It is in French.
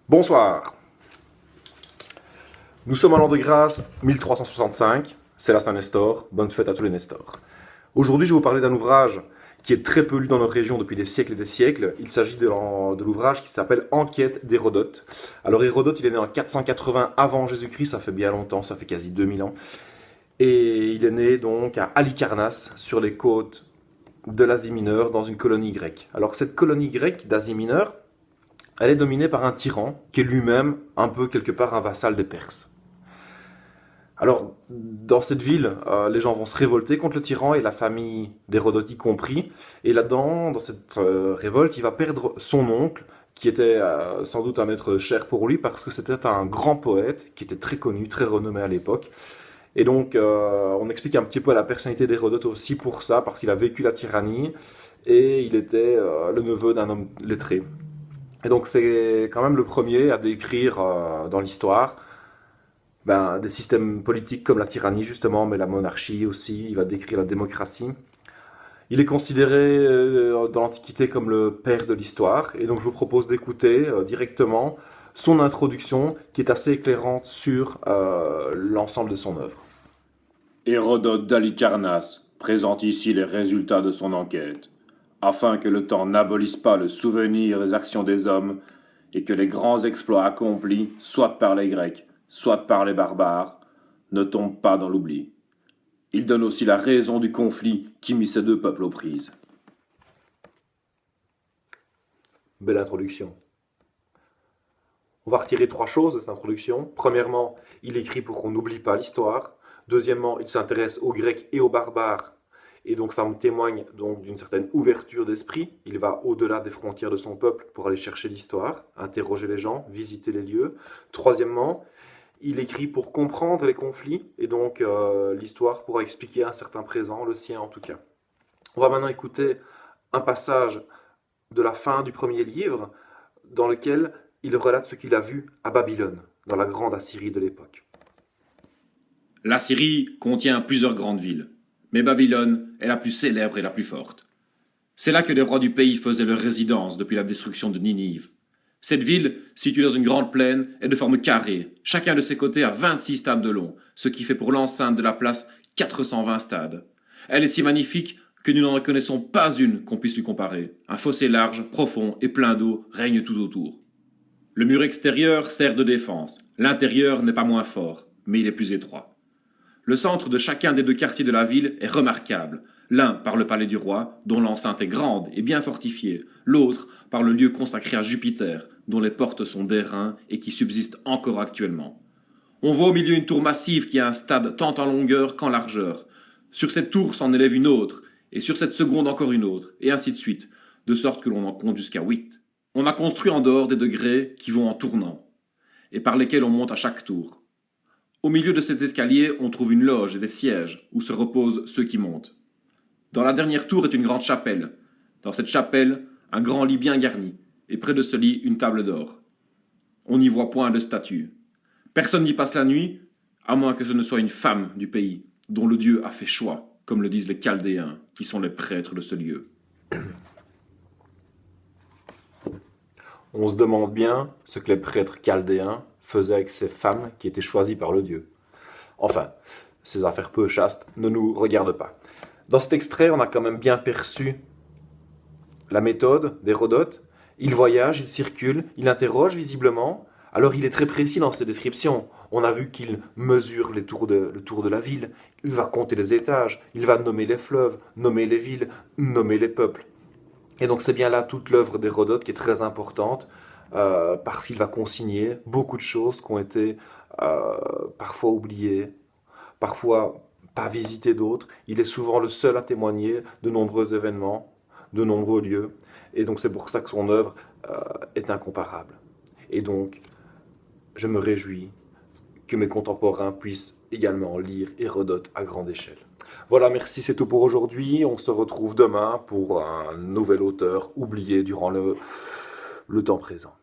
Bonsoir. Nous sommes à l'an de grâce 1365, c'est la Saint-Nestor, bonne fête à tous les Nestors. Aujourd'hui, je vais vous parler d'un ouvrage qui est très peu lu dans nos régions depuis des siècles et des siècles. Il s'agit de l'ouvrage qui s'appelle Enquête d'Hérodote. Alors Hérodote, il est né en 480 avant Jésus-Christ, ça fait bien longtemps, ça fait quasi 2000 ans. Et il est né donc à Halicarnasse, sur les côtes de l'Asie mineure, dans une colonie grecque. Alors cette colonie grecque d'Asie mineure, elle est dominée par un tyran qui est lui-même un peu quelque part un vassal des Perses. Alors, dans cette ville, les gens vont se révolter contre le tyran et la famille d'Hérodote y compris. Et là-dedans, dans cette révolte, il va perdre son oncle, qui était sans doute un être cher pour lui, parce que c'était un grand poète qui était très connu, très renommé à l'époque. Et donc, on explique un petit peu la personnalité d'Hérodote aussi pour ça, parce qu'il a vécu la tyrannie et il était le neveu d'un homme lettré. Et donc, c'est quand même le premier à décrire dans l'histoire des systèmes politiques comme la tyrannie justement, mais la monarchie aussi, il va décrire la démocratie. Il est considéré dans l'Antiquité comme le père de l'histoire, et donc je vous propose d'écouter directement son introduction qui est assez éclairante sur l'ensemble de son œuvre. Hérodote d'Halicarnasse présente ici les résultats de son enquête, afin que le temps n'abolisse pas le souvenir des actions des hommes et que les grands exploits accomplis, soit par les Grecs, soit par les barbares, ne tombent pas dans l'oubli. Il donne aussi la raison du conflit qui mit ces deux peuples aux prises. Belle introduction. On va retirer trois choses de cette introduction. Premièrement, il écrit pour qu'on n'oublie pas l'histoire. Deuxièmement, il s'intéresse aux Grecs et aux barbares. Et donc ça me témoigne donc d'une certaine ouverture d'esprit. Il va au-delà des frontières de son peuple pour aller chercher l'histoire, interroger les gens, visiter les lieux. Troisièmement, il écrit pour comprendre les conflits et donc l'histoire pourra expliquer un certain présent, le sien en tout cas. On va maintenant écouter un passage de la fin du premier livre dans lequel il relate ce qu'il a vu à Babylone, dans la grande Assyrie de l'époque. La Syrie contient plusieurs grandes villes, mais Babylone est la plus célèbre et la plus forte. C'est là que les rois du pays faisaient leur résidence depuis la destruction de Ninive. Cette ville, située dans une grande plaine, est de forme carrée. Chacun de ses côtés a 26 stades de long, ce qui fait pour l'enceinte de la place 420 stades. Elle est si magnifique que nous n'en reconnaissons pas une qu'on puisse lui comparer. Un fossé large, profond et plein d'eau règne tout autour. Le mur extérieur sert de défense. L'intérieur n'est pas moins fort, mais il est plus étroit. Le centre de chacun des deux quartiers de la ville est remarquable. L'un par le palais du roi, dont l'enceinte est grande et bien fortifiée, l'autre par le lieu consacré à Jupiter, dont les portes sont d'airain et qui subsiste encore actuellement. On voit au milieu une tour massive qui a un stade tant en longueur qu'en largeur. Sur cette tour s'en élève une autre, et sur cette seconde encore une autre, et ainsi de suite, de sorte que l'on en compte jusqu'à 8. On a construit en dehors des degrés qui vont en tournant, et par lesquels on monte à chaque tour. Au milieu de cet escalier, on trouve une loge et des sièges où se reposent ceux qui montent. Dans la dernière tour est une grande chapelle. Dans cette chapelle, un grand lit bien garni, et près de ce lit, une table d'or. On n'y voit point de statue. Personne n'y passe la nuit, à moins que ce ne soit une femme du pays, dont le Dieu a fait choix, comme le disent les Chaldéens, qui sont les prêtres de ce lieu. On se demande bien ce que les prêtres chaldéens faisaient avec ces femmes qui étaient choisies par le Dieu. Enfin, ces affaires peu chastes ne nous regardent pas. Dans cet extrait, on a quand même bien perçu la méthode d'Hérodote. Il voyage, il circule, il interroge visiblement. Alors il est très précis dans ses descriptions. On a vu qu'il mesure le tour de la ville, il va compter les étages, il va nommer les fleuves, nommer les villes, nommer les peuples. Et donc c'est bien là toute l'œuvre d'Hérodote qui est très importante, parce qu'il va consigner beaucoup de choses qui ont été parfois oubliées, parfois pas visitées d'autres. Il est souvent le seul à témoigner de nombreux événements, de nombreux lieux. Et donc c'est pour ça que son œuvre est incomparable. Et donc je me réjouis que mes contemporains puissent également lire Hérodote à grande échelle. Voilà, merci, c'est tout pour aujourd'hui. On se retrouve demain pour un nouvel auteur oublié durant le temps présent.